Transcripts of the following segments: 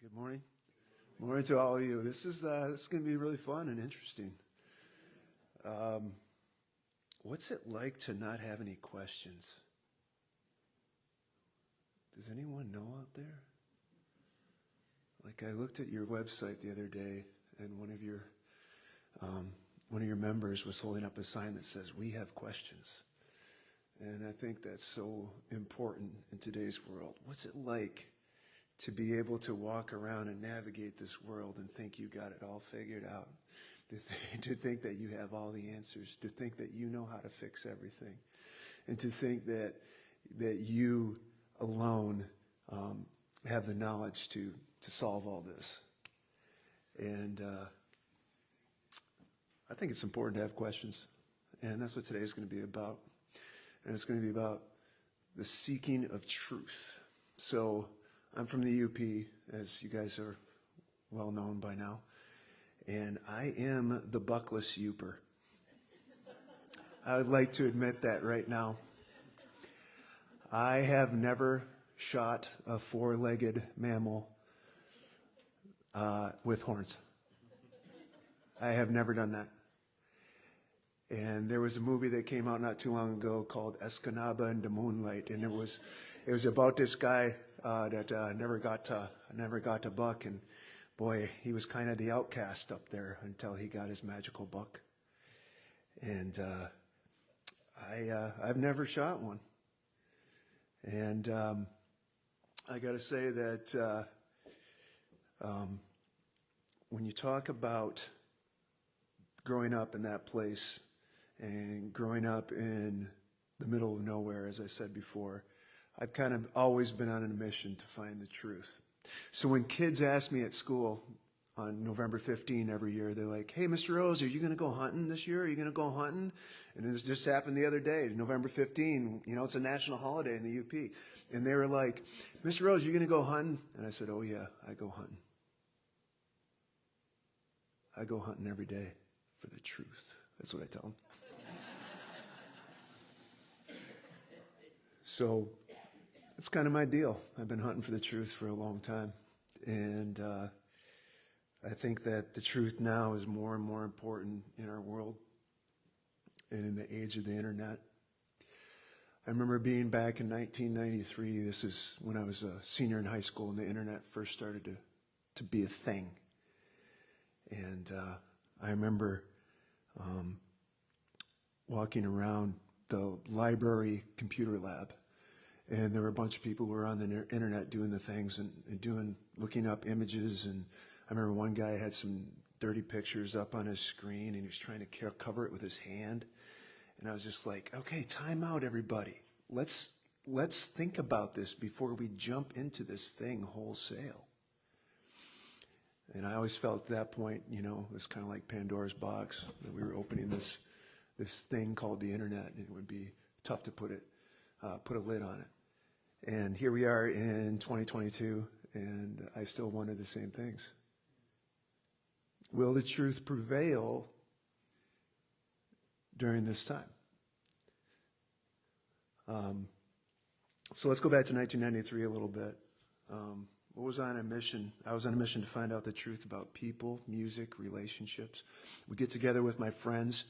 Good morning. Morning to all of you. This is going to be really fun and interesting. What's it like to not have any questions? Does anyone know out there? Like, I looked at your website the other day, and one of your members was holding up a sign that says, "We have questions." And I think that's so important in today's world. What's it like to be able to walk around and navigate this world and think you got it all figured out, to think that you have all the answers, to think that you know how to fix everything, and to think that you alone have the knowledge to solve all this. And I think it's important to have questions, and that's what today is going to be about. And it's going to be about the seeking of truth. So I'm from the UP, as you guys are well known by now, and I am the buckless Youper. I would like to admit that right now. I have never shot a four-legged mammal with horns. I have never done that. And there was a movie that came out not too long ago called Escanaba and the Moonlight, and it was about this guy that never got to buck, and boy, he was kind of the outcast up there until he got his magical buck. And I've never shot one, and I got to say that when you talk about growing up in that place and growing up in the middle of nowhere, as I said before, I've kind of always been on a mission to find the truth. So when kids ask me at school on November 15 every year, they're like, "Hey, Mr. Rose, are you going to go hunting this year? Are you going to go hunting?" And this just happened the other day, November 15. You know, it's a national holiday in the UP. And they were like, "Mr. Rose, are you going to go hunting?" And I said, "Oh, yeah, I go hunting. I go hunting every day for the truth." That's what I tell them. So that's kind of my deal. I've been hunting for the truth for a long time. And I think that the truth now is more and more important in our world and in the age of the internet. I remember being back in 1993. This is when I was a senior in high school and the internet first started to be a thing. And I remember walking around the library computer lab, and there were a bunch of people who were on the internet doing the things and looking up images. And I remember one guy had some dirty pictures up on his screen, and he was trying to cover it with his hand. And I was just like, "Okay, time out, everybody. Let's think about this before we jump into this thing wholesale." And I always felt at that point, you know, it was kind of like Pandora's box, that we were opening this thing called the internet, and it would be tough to put a lid on it. And here we are in 2022, and I still wonder the same things. Will the truth prevail during this time? So let's go back to 1993 a little bit. What was I on a mission? I was on a mission to find out the truth about people, music, relationships. We get together with my friends,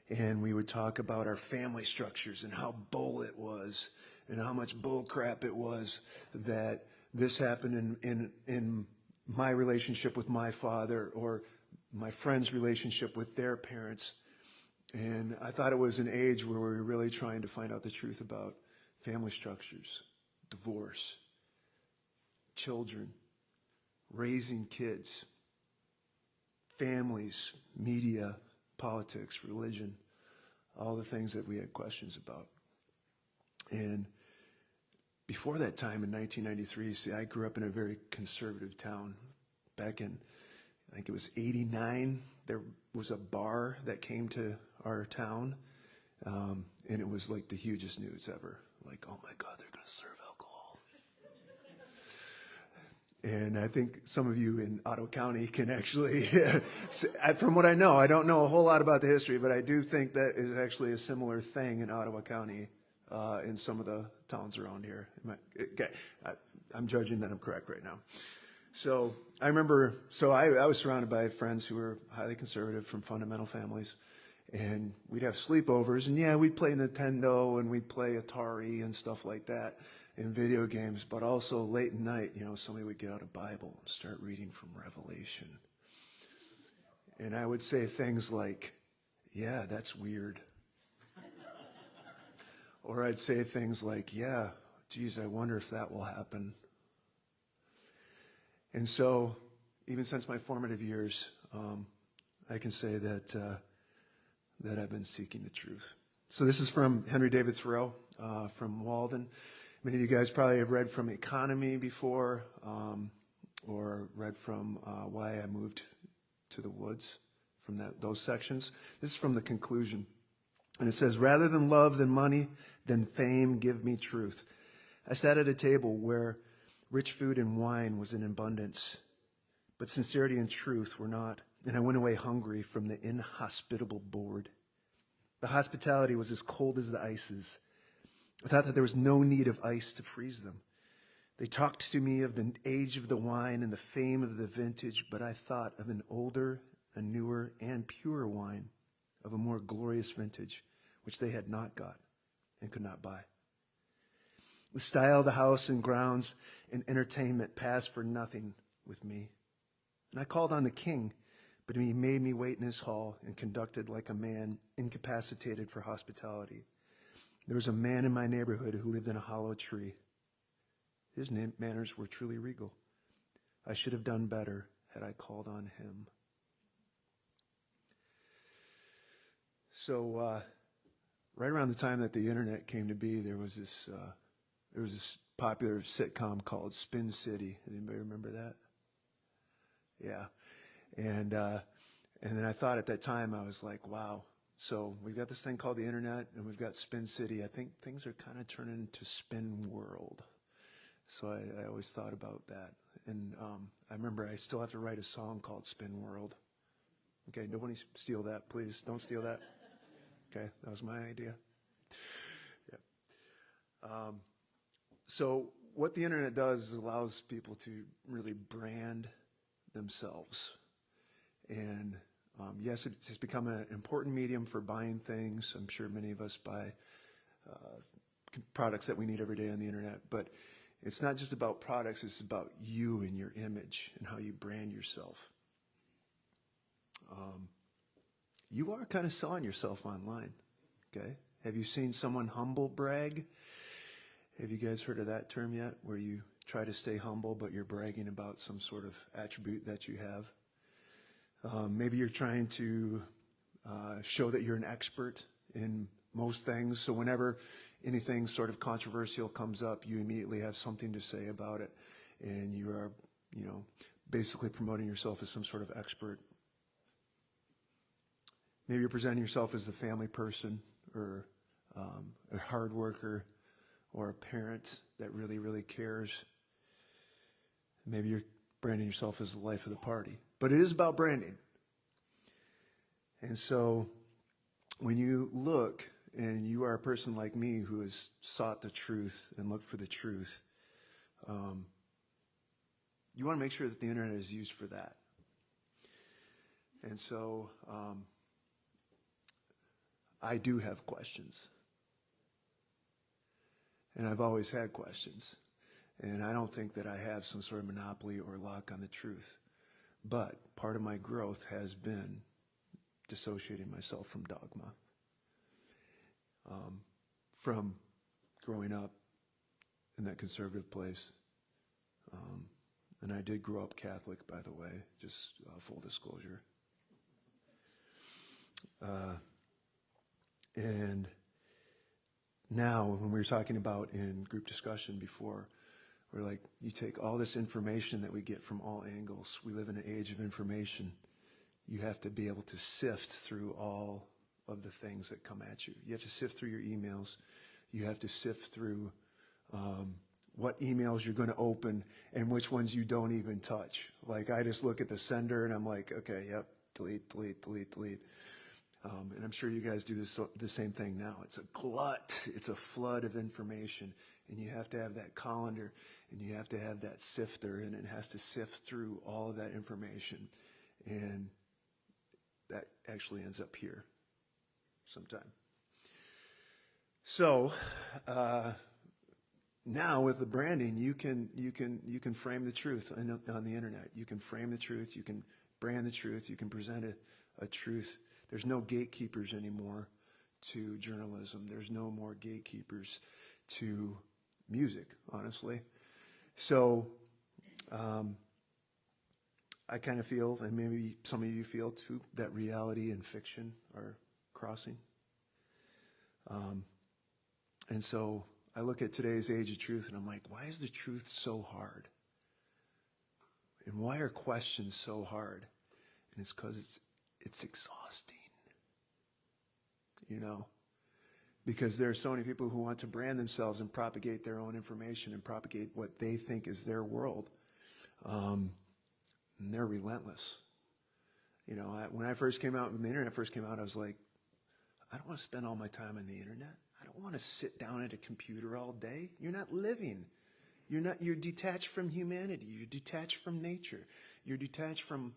and we would talk about our family structures and how bull it was and how much bull crap it was that this happened in my relationship with my father or my friend's relationship with their parents. And I thought it was an age where we were really trying to find out the truth about family structures, divorce, children, raising kids, families, media, politics, religion, all the things that we had questions about. And before that time in 1993, see, I grew up in a very conservative town. Back in, I think it was 89, there was a bar that came to our town, and it was like the hugest news ever. Like, oh my God, they're going to serve alcohol. And I think some of you in Ottawa County can actually, from what I know, I don't know a whole lot about the history, but I do think that is actually a similar thing in Ottawa County, in some of the towns around here. Okay, I'm judging that I'm correct right now. So I remember, I was surrounded by friends who were highly conservative from fundamental families. And we'd have sleepovers, and yeah, we'd play Nintendo and we'd play Atari and stuff like that and video games, but also late at night, somebody would get out a Bible and start reading from Revelation. And I would say things like, yeah, that's weird. Or I'd say things like, yeah, geez, I wonder if that will happen. And so, even since my formative years, I can say that I've been seeking the truth. So this is from Henry David Thoreau from Walden. Many of you guys probably have read from Economy before, or read from Why I Moved to the Woods, from those sections. This is from the conclusion. And it says, rather than love, than money, than fame, give me truth. I sat at a table where rich food and wine was in abundance, but sincerity and truth were not. And I went away hungry from the inhospitable board. The hospitality was as cold as the ices. I thought that there was no need of ice to freeze them. They talked to me of the age of the wine and the fame of the vintage, but I thought of an older, a newer, and purer wine, of a more glorious vintage, which they had not got and could not buy. The style of the house and grounds and entertainment passed for nothing with me. And I called on the king, but he made me wait in his hall and conducted like a man incapacitated for hospitality. There was a man in my neighborhood who lived in a hollow tree. His manners were truly regal. I should have done better had I called on him. So, right around the time that the internet came to be, there was this popular sitcom called Spin City. Anybody remember that? Yeah. And then I thought at that time, I was like, wow. So we've got this thing called the internet, and we've got Spin City. I think things are kind of turning into Spin World. So I always thought about that. And I remember I still have to write a song called Spin World. Okay, nobody steal that, please. Don't steal that. Okay, that was my idea. Yeah. So what the internet does is allows people to really brand themselves. And yes, it's become an important medium for buying things. I'm sure many of us buy products that we need every day on the internet. But it's not just about products. It's about you and your image and how you brand yourself. You are kind of selling yourself online. Okay? Have you seen someone humble brag? Have you guys heard of that term yet, where you try to stay humble, but you're bragging about some sort of attribute that you have? Maybe you're trying to show that you're an expert in most things. So whenever anything sort of controversial comes up, you immediately have something to say about it. And you are, basically promoting yourself as some sort of expert. Maybe you're presenting yourself as a family person or a hard worker or a parent that really, really cares. Maybe you're branding yourself as the life of the party. But it is about branding. And so when you look and you are a person like me who has sought the truth and looked for the truth, you want to make sure that the internet is used for that. And so I do have questions. And I've always had questions. And I don't think that I have some sort of monopoly or lock on the truth. But part of my growth has been dissociating myself from dogma. From growing up in that conservative place. And I did grow up Catholic, by the way, just full disclosure. And now, when we were talking about in group discussion before, we're like, you take all this information that we get from all angles. We live in an age of information. You have to be able to sift through all of the things that come at you. You have to sift through your emails. You have to sift through what emails you're going to open and which ones you don't even touch. Like, I just look at the sender and I'm like, okay, yep, delete, delete, delete, delete. And I'm sure you guys do the same thing now. It's a glut. It's a flood of information. And you have to have that colander, and you have to have that sifter, and it has to sift through all of that information. And that actually ends up here sometime. So now with the branding, you can frame the truth on the internet. You can frame the truth. You can brand the truth. You can present a truth. There's no gatekeepers anymore to journalism. There's no more gatekeepers to music, honestly. So I kind of feel, and maybe some of you feel too, that reality and fiction are crossing. And so I look at today's age of truth and I'm like, why is the truth so hard? And why are questions so hard? And it's because it's exhausting. You know? Because there are so many people who want to brand themselves and propagate their own information and propagate what they think is their world. And they're relentless. You know, when I first came out, when the internet first came out, I was like, I don't want to spend all my time on the internet. I don't want to sit down at a computer all day. You're not living. You're detached from humanity. You're detached from nature. You're detached from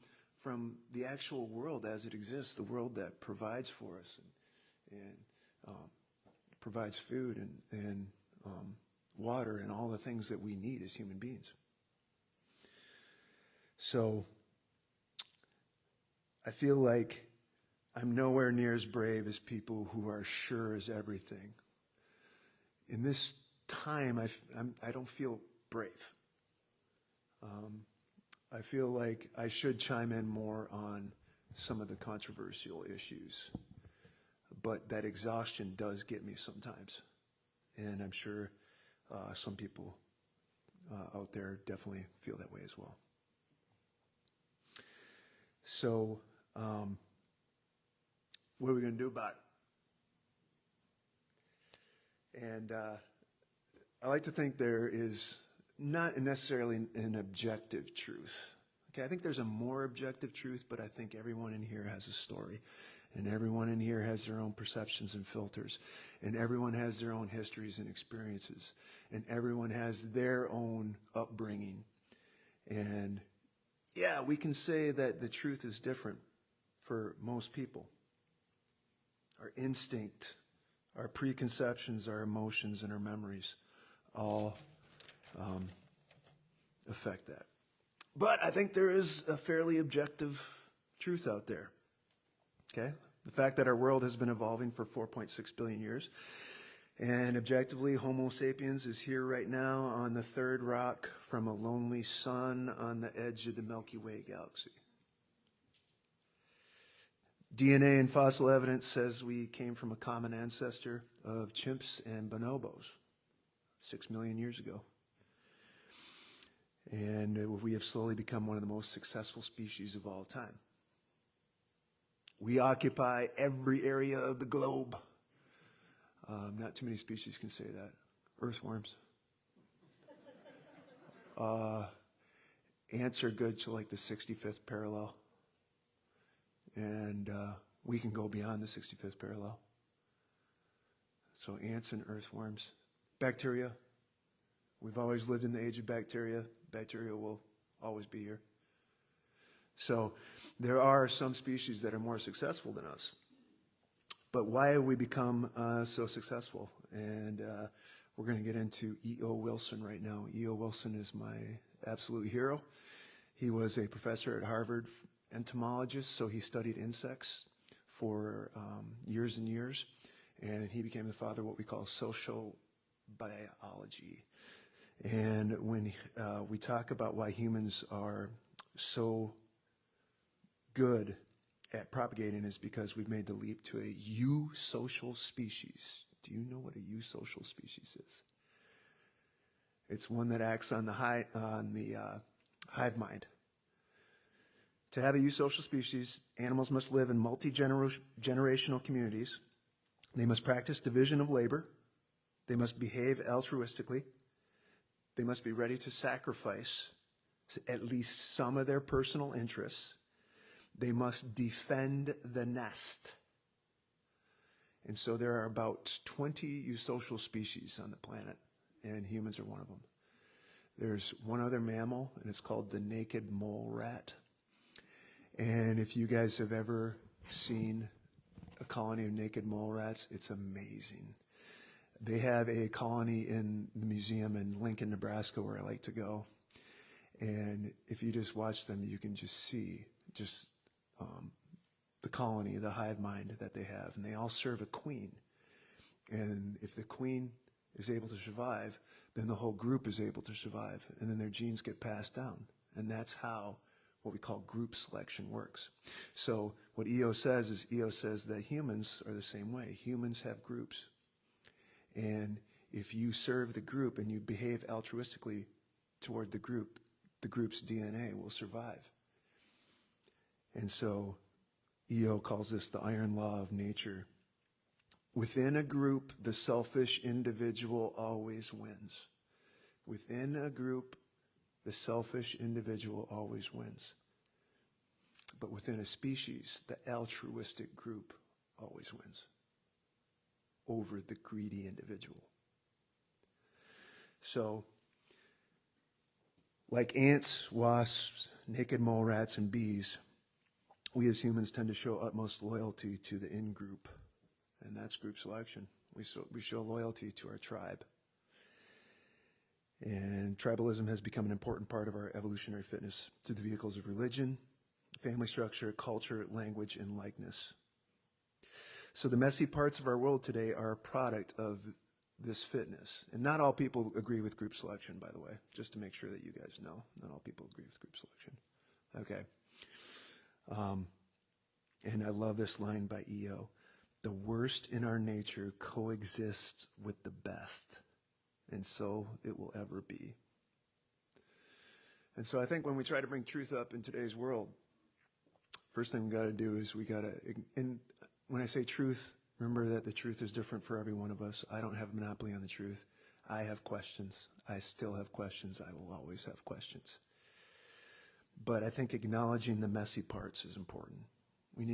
the actual world as it exists, the world that provides for us and provides food and water and all the things that we need as human beings. So I feel like I'm nowhere near as brave as people who are sure as everything. In this time, I don't feel brave. I feel like I should chime in more on some of the controversial issues. But that exhaustion does get me sometimes. And I'm sure some people out there definitely feel that way as well. So what are we going to do about it? And I like to think there is not necessarily an objective truth. Okay, I think there's a more objective truth, but I think everyone in here has a story. And everyone in here has their own perceptions and filters. And everyone has their own histories and experiences. And everyone has their own upbringing. And yeah, we can say that the truth is different for most people. Our instinct, our preconceptions, our emotions, and our memories all affect that. But I think there is a fairly objective truth out there. Okay? The fact that our world has been evolving for 4.6 billion years. And objectively, Homo sapiens is here right now on the third rock from a lonely sun on the edge of the Milky Way galaxy. DNA and fossil evidence says we came from a common ancestor of chimps and bonobos 6 million years ago. And we have slowly become one of the most successful species of all time. We occupy every area of the globe. Not too many species can say that. Earthworms. Ants are good to like the 65th parallel. And we can go beyond the 65th parallel. So ants and earthworms. Bacteria. We've always lived in the age of bacteria. Bacteria will always be here. So there are some species that are more successful than us. But why have we become so successful? And we're going to get into E.O. Wilson right now. E.O. Wilson is my absolute hero. He was a professor at Harvard, entomologist, so he studied insects for years and years. And he became the father of what we call social biology. And when we talk about why humans are so good at propagating, is because we've made the leap to a eusocial species. Do you know what a eusocial species is? It's one that acts on the hive mind. To have a eusocial species, animals must live in multi-generational communities. They must practice division of labor. They must behave altruistically. They must be ready to sacrifice at least some of their personal interests. They must defend the nest. And so there are about 20 eusocial species on the planet, and humans are one of them. There's one other mammal, and it's called the naked mole rat. And if you guys have ever seen a colony of naked mole rats, it's amazing. They have a colony in the museum in Lincoln, Nebraska, where I like to go. And if you just watch them, you can just see the colony, the hive mind that they have. And they all serve a queen. And if the queen is able to survive, then the whole group is able to survive. And then their genes get passed down. And that's how what we call group selection works. So what EO says is EO says that humans are the same way. Humans have groups. And if you serve the group and you behave altruistically toward the group's DNA will survive. And so EO calls this the iron law of nature. Within a group, the selfish individual always wins. Within a group, the selfish individual always wins. But within a species, the altruistic group always wins over the greedy individual. So, like ants, wasps, naked mole rats, and bees, we as humans tend to show utmost loyalty to the in-group, and that's group selection. We show loyalty to our tribe. And tribalism has become an important part of our evolutionary fitness through the vehicles of religion, family structure, culture, language, and likeness. So the messy parts of our world today are a product of this fitness. And not all people agree with group selection, by the way, just to make sure that you guys know. Not all people agree with group selection. Okay. And I love this line by EO. The worst in our nature coexists with the best, and so it will ever be. And so I think when we try to bring truth up in today's world, first thing we got to do is we got to, and when I say truth, remember that the truth is different for every one of us. I don't have a monopoly on the truth. I have questions. I still have questions. I will always have questions. But I think acknowledging the messy parts is important. We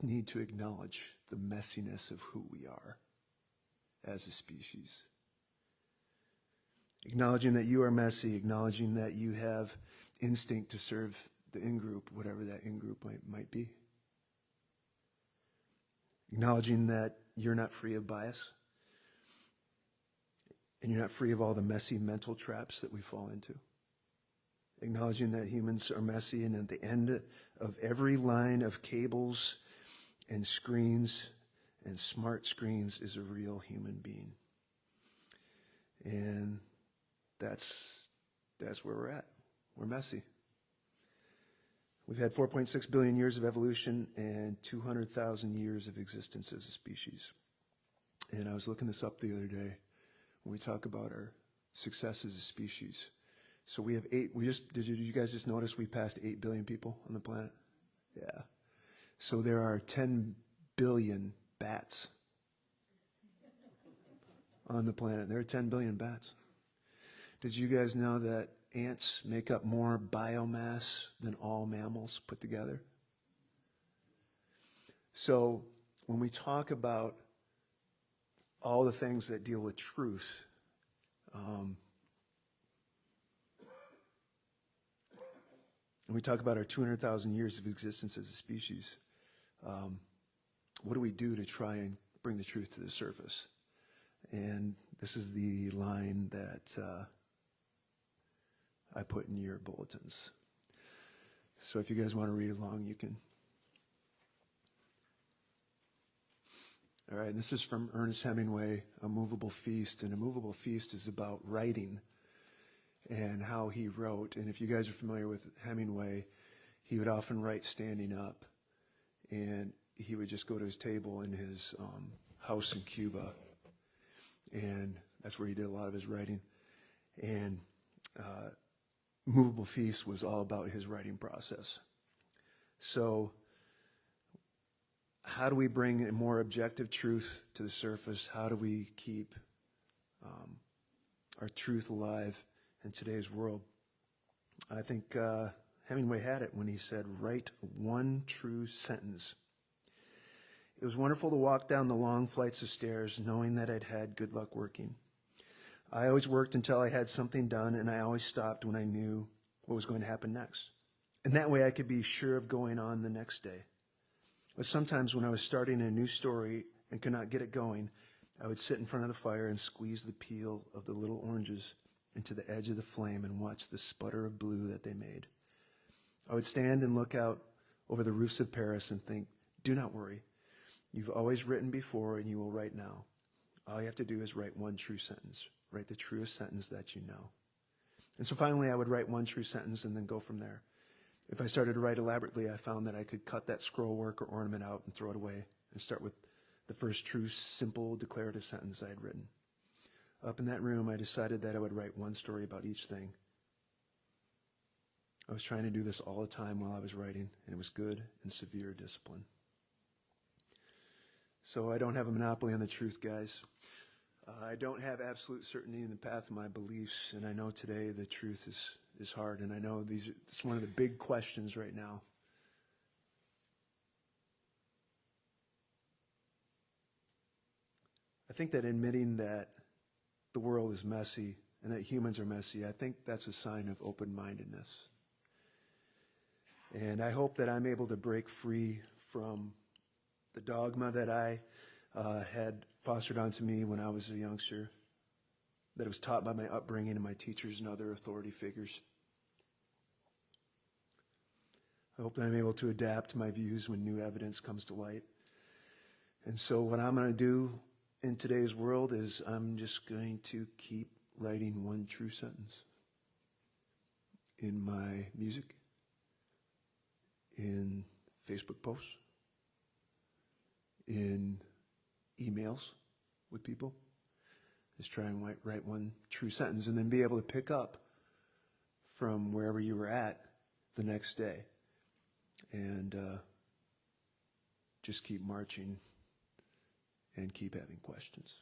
need to acknowledge the messiness of who we are as a species. Acknowledging that you are messy, acknowledging that you have instinct to serve the in-group, whatever that in-group might be. Acknowledging that you're not free of bias, and you're not free of all the messy mental traps that we fall into. Acknowledging that humans are messy, and at the end of every line of cables and screens and smart screens is a real human being. And that's where we're at. We're messy. We've had 4.6 billion years of evolution and 200,000 years of existence as a species. And I was looking this up the other day when we talk about our success as a species. So we have did you guys just notice we passed 8 billion people on the planet? Yeah. So there are 10 billion bats on the planet. There are 10 billion bats. Did you guys know that ants make up more biomass than all mammals put together? So when we talk about all the things that deal with truth, and we talk about our 200,000 years of existence as a species, what do we do to try and bring the truth to the surface? And this is the line that I put in your bulletins. So if you guys want to read along, you can. All right, and this is from Ernest Hemingway, A Movable Feast. And A Movable Feast is about writing and how he wrote. And if you guys are familiar with Hemingway, he would often write standing up. And he would just go to his table in his house in Cuba. And that's where he did a lot of his writing. And Movable Feast was all about his writing process. So how do we bring a more objective truth to the surface? How do we keep our truth alive in today's world? I think Hemingway had it when he said, write one true sentence It was wonderful to walk down the long flights of stairs knowing that I'd had good luck working. I always worked until I had something done, and I always stopped when I knew what was going to happen next. And that way I could be sure of going on the next day. But sometimes when I was starting a new story and could not get it going, I would sit in front of the fire and squeeze the peel of the little oranges into the edge of the flame and watch the sputter of blue that they made. I would stand and look out over the roofs of Paris and think, do not worry. You've always written before and you will write now. All you have to do is write one true sentence. Write the truest sentence that you know. And so finally I would write one true sentence and then go from there. If I started to write elaborately, I found that I could cut that scroll work or ornament out and throw it away and start with the first true, simple, declarative sentence I had written. Up in that room, I decided that I would write one story about each thing. I was trying to do this all the time while I was writing, and it was good and severe discipline. So I don't have a monopoly on the truth, guys. I don't have absolute certainty in the path of my beliefs, and I know today the truth is hard, and I know it's one of the big questions right now. I think that admitting that the world is messy and that humans are messy, I think that's a sign of open-mindedness. And I hope that I'm able to break free from the dogma that I had fostered onto me when I was a youngster, that it was taught by my upbringing and my teachers and other authority figures. I hope that I'm able to adapt my views when new evidence comes to light. And so what I'm going to do in today's world is I'm just going to keep writing one true sentence in my music, in Facebook posts, in emails with people. Just try and write one true sentence and then be able to pick up from wherever you were at the next day. And just keep marching and keep having questions.